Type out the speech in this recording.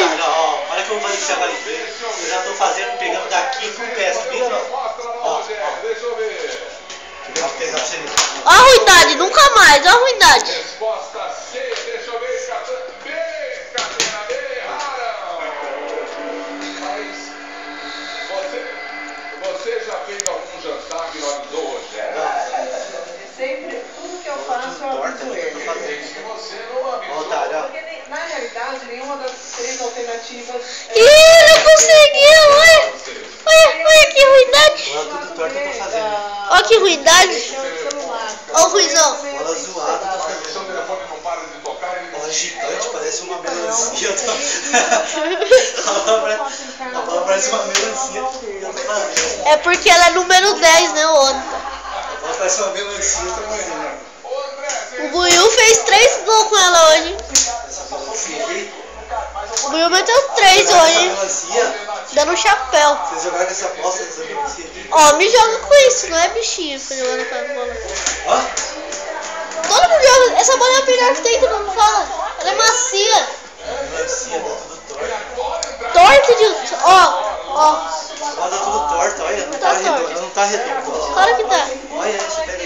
ruindade. Ó, olha que eu vou fazer isso agora. Eu já tô fazendo, pegando daqui com o pé, viu? Ó. Deixa eu ver. Vou pegar pra você ver. Ó a ruindade, nunca mais, ó a ruindade. Resposta C, deixa eu ver. Bem, Catarina, bem, erraram. Mas você já fez algum jantar que não avisou hoje, Sempre, tudo que eu faço, eu aviso ele. Se você não avisou. Porque, na realidade, nenhuma das três alternativas... Ih, não conseguiu, olha. Olha que ruindade. Olha tudo torto eu tô fazendo. Ó que ruindade. Ó o ruizão. Bola zoada. Mas o seu telefone não para de tocar, ele Bola gigante, parece uma melancia. A bola parece uma melancia. Eu tô fazendo. É porque ela é número 10, né, o outro. A bola parece uma melancia, eu tô fazendo. O Buiu fez 3 gols com ela hoje. O Buiu meteu 3 hoje, Melancia? dando um chapéu. Vocês jogaram essa bosta nessa melancia aqui? Ó, me joga com isso, não é bichinho que jogando com a bola. Ó. Todo mundo joga, essa bola é a melhor que tem, todo mundo fala. Ela é macia. Melancia, tá tudo torto. Torta de... Ó. A bola tá tudo torta, olha. Não tá Tá redondo. torto. Ela não tá redonda. Claro que tá. Olha, você pega